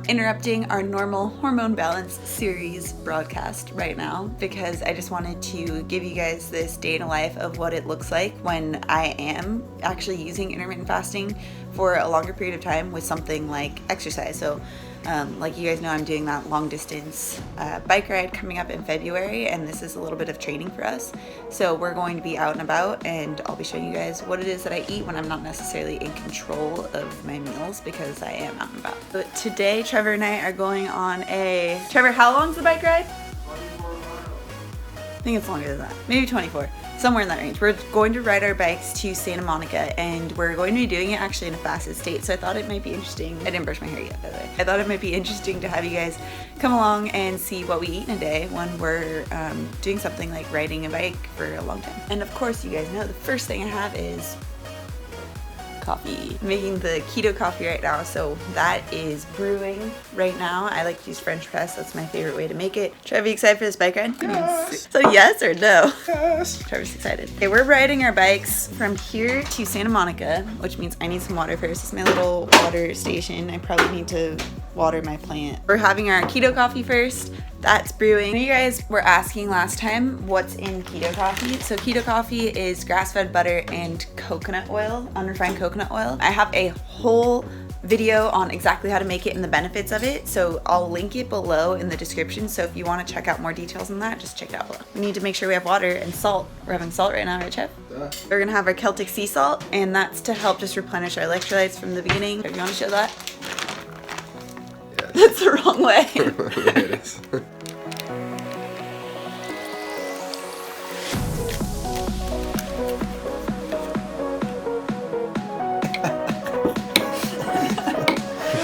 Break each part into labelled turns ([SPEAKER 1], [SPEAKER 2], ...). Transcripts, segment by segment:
[SPEAKER 1] interrupting our normal hormone balance series broadcast right now because I just wanted to give you guys this day in the life of what it looks like when I am actually using intermittent fasting for a longer period of time with something like exercise. So like you guys know, I'm doing that long distance bike ride coming up in February, and this is a little bit of training for us. So we're going to be out and about, and I'll be showing you guys what it is that I eat when I'm not necessarily in control of my meals because I am out and about. But today, Trevor and I are going on a... Trevor, how long's the bike ride?
[SPEAKER 2] 24 miles.
[SPEAKER 1] I think it's longer than that. Maybe 24. Somewhere in that range. We're going to ride our bikes to Santa Monica, and we're going to be doing it actually in a fasted state, so I thought it might be interesting. I didn't brush my hair yet, by the way. I thought it might be interesting to have you guys come along and see what we eat in a day when we're doing something like riding a bike for a long time. And of course, you guys know the first thing I have is coffee. I'm making the keto coffee right now, so that is brewing right now. I like to use French press. That's my favorite way to make it. Trevor, you excited for this bike ride?
[SPEAKER 2] Yes.
[SPEAKER 1] So yes or no?
[SPEAKER 2] Yes.
[SPEAKER 1] Trevor's excited. Okay, we're riding our bikes from here to Santa Monica, which means I need some water first. It's my little water station. I probably need to water my plant. We're having our keto coffee first. That's brewing. You guys were asking last time what's in keto coffee. So keto coffee is grass-fed butter and coconut oil, unrefined coconut oil. I have a whole video on exactly how to make it and the benefits of it, so I'll link it below in the description. So if you want to check out more details on that, just check it out below. We need to make sure we have water and salt. We're having salt right now, right, Chef?
[SPEAKER 2] Yeah.
[SPEAKER 1] We're gonna have our Celtic sea salt, and that's to help just replenish our electrolytes from the beginning. Do you want to show that?
[SPEAKER 2] Yes.
[SPEAKER 1] That's the wrong way.
[SPEAKER 2] Yeah, it is.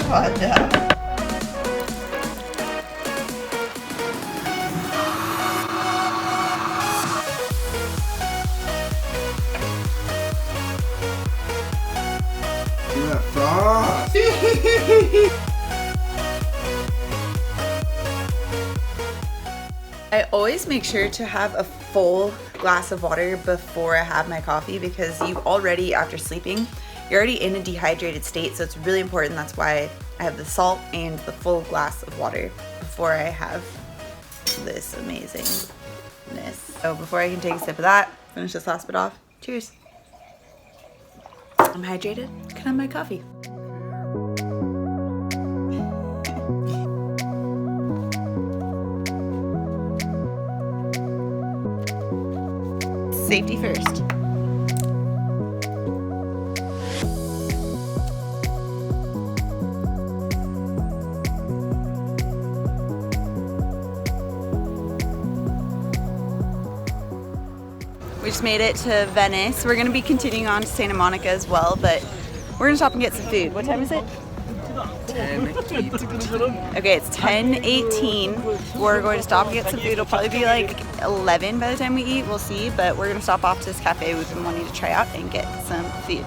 [SPEAKER 1] Oh, no.
[SPEAKER 2] Look at that frost.
[SPEAKER 1] I always make sure to have a full glass of water before I have my coffee because you already, after sleeping, you're already in a dehydrated state, so it's really important. That's why I have the salt and the full glass of water before I have this amazingness. So before I can take a sip of that, finish this last bit off. Cheers. I'm hydrated. Can I have my coffee? Safety first. We just made it to Venice. We're gonna be continuing on to Santa Monica as well, but we're gonna stop and get some food. What time is it?
[SPEAKER 2] 10:18.
[SPEAKER 1] Okay, it's 10:18. We're going to stop and get some food. It'll probably be like 11 by the time we eat. We'll see, but we're gonna stop off to this cafe we've been wanting to try out and get some food.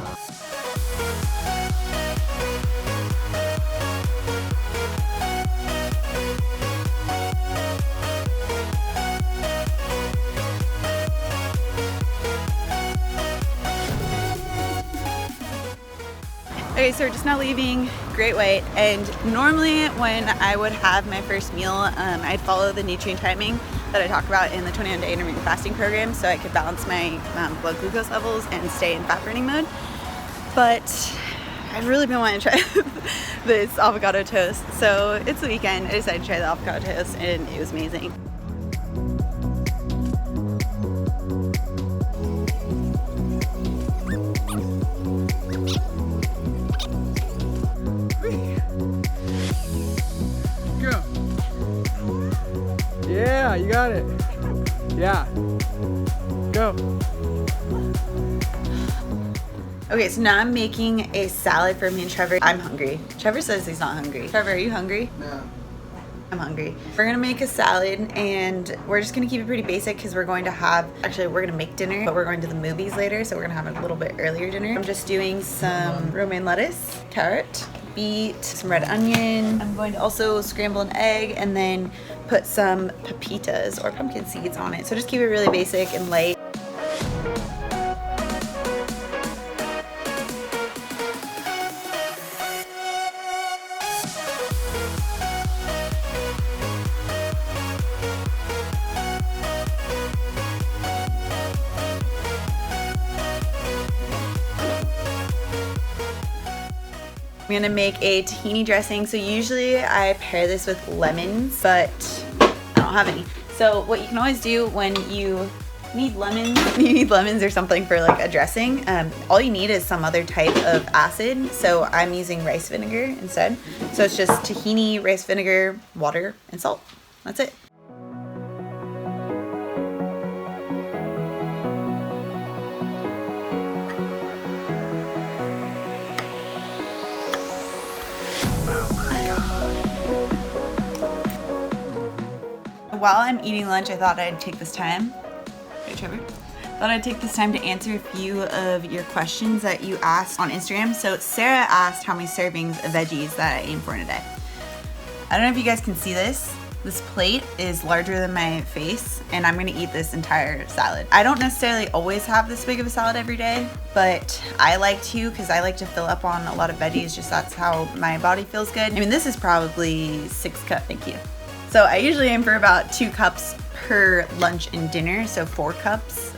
[SPEAKER 1] Okay, so we're just now leaving Great White, and normally when I would have my first meal, I'd follow the nutrient timing that I talk about in the 21-day intermittent fasting program so I could balance my blood glucose levels and stay in fat burning mode. But I've really been wanting to try this avocado toast, so it's the weekend. I decided to try the avocado toast, and it was amazing.
[SPEAKER 3] Yeah, you got it. Yeah. Go.
[SPEAKER 1] Okay, so now I'm making a salad for me and Trevor. I'm hungry. Trevor says he's not hungry. Trevor, are you hungry?
[SPEAKER 2] No.
[SPEAKER 1] I'm hungry. We're gonna make a salad, and we're just gonna keep it pretty basic because we're going to have, actually we're gonna make dinner, but we're going to the movies later, so we're gonna have a little bit earlier dinner. I'm just doing some romaine lettuce, carrot, beet, some red onion. I'm going to also scramble an egg and then put some pepitas or pumpkin seeds on it. So just keep it really basic and light. I'm gonna make a tahini dressing. So usually I pair this with lemons, but I don't have any. So what you can always do when you need lemons or something for like a dressing, all you need is some other type of acid. So I'm using rice vinegar instead. So it's just tahini, rice vinegar, water, and salt. That's it. While I'm eating lunch, I thought I'd take this time. Hey, Trevor. Thought I'd take this time to answer a few of your questions that you asked on Instagram. So Sarah asked how many servings of veggies that I aim for in a day. I don't know if you guys can see this. This plate is larger than my face, and I'm gonna eat this entire salad. I don't necessarily always have this big of a salad every day, but I like to because I like to fill up on a lot of veggies. Just that's how my body feels good. I mean, this is probably 6 cups. Thank you. So I usually aim for about 2 cups per lunch and dinner, so 4 cups,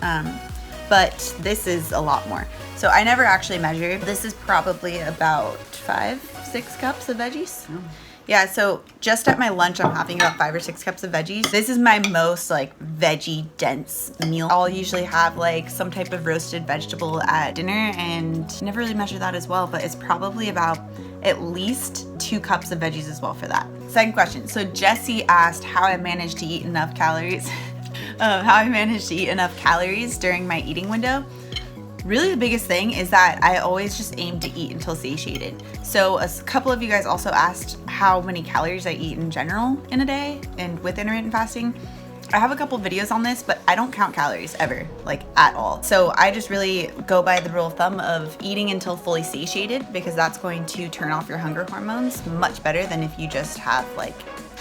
[SPEAKER 1] but this is a lot more. So I never actually measured. This is probably about 5-6 cups of veggies. Yeah, so just at my lunch, I'm having about 5 or 6 cups of veggies. This is my most like veggie dense meal. I'll usually have like some type of roasted vegetable at dinner, and never really measure that as well, but it's probably about at least 2 cups of veggies as well for that. Second question. So Jesse asked how I managed to eat enough calories. During my eating window. Really the biggest thing is that I always just aim to eat until satiated. So a couple of you guys also asked how many calories I eat in general in a day and with intermittent fasting. I have a couple videos on this, but I don't count calories ever, like at all. So I just really go by the rule of thumb of eating until fully satiated, because that's going to turn off your hunger hormones much better than if you just have like,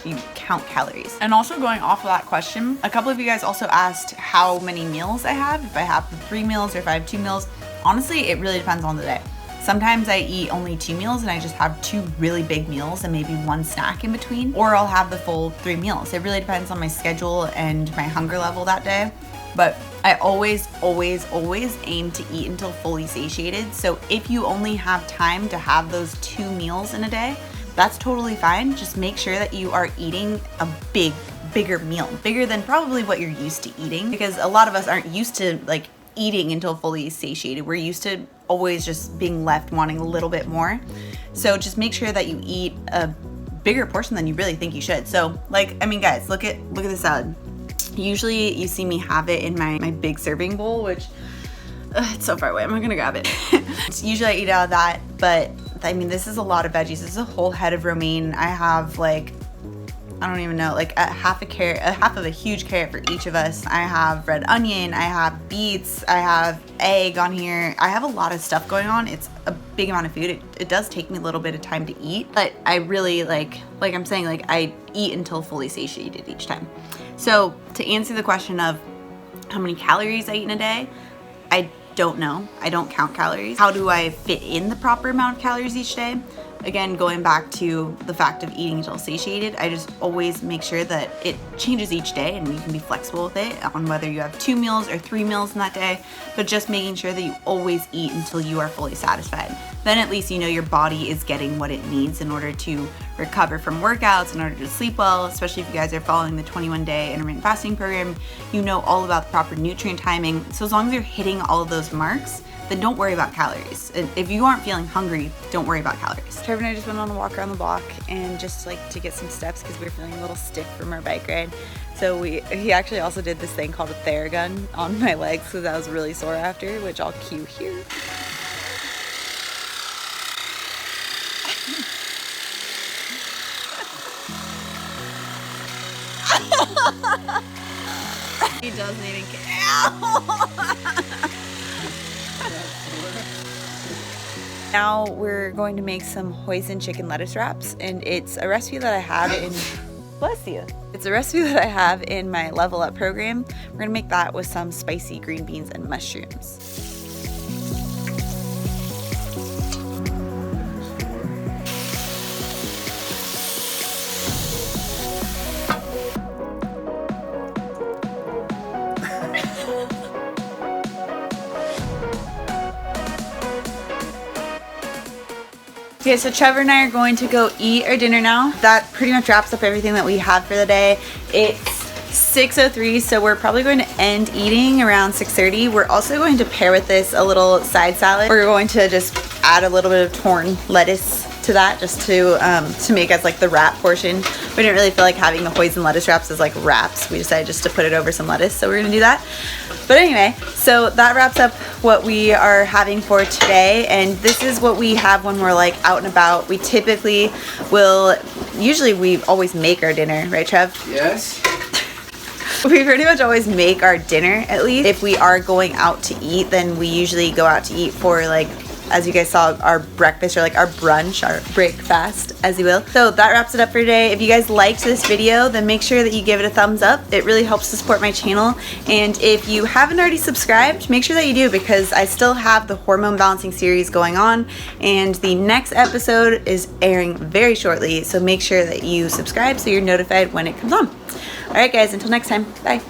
[SPEAKER 1] you count calories. And also going off of that question, a couple of you guys also asked how many meals I have, if I have 3 meals or if I have 2 meals. Honestly, it really depends on the day. Sometimes I eat only 2 meals and I just have 2 really big meals and maybe 1 snack in between, or I'll have the full 3 meals. It really depends on my schedule and my hunger level that day. But I always aim to eat until fully satiated. So if you only have time to have those 2 meals in a day, that's totally fine. Just make sure that you are eating a bigger meal, bigger than probably what you're used to eating, because a lot of us aren't used to like eating until fully satiated. We're used to always just being left wanting a little bit more. So just make sure that you eat a bigger portion than you really think you should. So like, I mean, guys, look at the salad. Usually you see me have it in my big serving bowl, which it's so far away. I'm not gonna grab it. Usually I eat out of that, but I mean, this is a lot of veggies. This is a whole head of romaine. I have like, I don't even know, like half of a huge carrot for each of us. I have red onion, I have beets, I have egg on here. I have a lot of stuff going on. It's a big amount of food. It does take me a little bit of time to eat, but I really like I'm saying, like I eat until fully satiated each time. So to answer the question of how many calories I eat in a day, I don't know. I don't count calories. How do I fit in the proper amount of calories each day? Again, going back to the fact of eating until satiated, I just always make sure that it changes each day and you can be flexible with it on whether you have 2 meals or 3 meals in that day, but just making sure that you always eat until you are fully satisfied. Then at least you know your body is getting what it needs in order to recover from workouts, in order to sleep well, especially if you guys are following the 21-day intermittent fasting program. You know all about the proper nutrient timing. So as long as you're hitting all of those marks, then don't worry about calories. If you aren't feeling hungry, don't worry about calories. Trevor and I just went on a walk around the block and just like to get some steps because we were feeling a little stiff from our bike ride. So he actually also did this thing called a Theragun on my legs because I was really sore after, which I'll cue here. He doesn't even care. Now we're going to make some hoisin chicken lettuce wraps, and it's a recipe that I have in, bless you. It's a recipe that I have in my Level Up program. We're gonna make that with some spicy green beans and mushrooms. Okay, so Trevor and I are going to go eat our dinner now. That pretty much wraps up everything that we have for the day. It's 6:03, so we're probably going to end eating around 6:30. We're also going to pair with this a little side salad. We're going to just add a little bit of torn lettuce to that, just to make as like the wrap portion. We didn't really feel like having the hoisin lettuce wraps as like wraps. We decided just to put it over some lettuce, so we're gonna do that. But anyway, so that wraps up what we are having for today, and this is what we have when we're like out and about. We typically will, usually we always make our dinner, right Trev?
[SPEAKER 2] Yes.
[SPEAKER 1] We pretty much always make our dinner, at least. If we are going out to eat, then we usually go out to eat for, like, as you guys saw, our breakfast, or like our brunch, our breakfast, as you will. So that wraps it up for today. If you guys liked this video, then make sure that you give it a thumbs up. It really helps to support my channel. And if you haven't already subscribed, make sure that you do, because I still have the hormone balancing series going on, and the next episode is airing very shortly. So make sure that you subscribe so you're notified when it comes on. All right, guys, until next time, bye.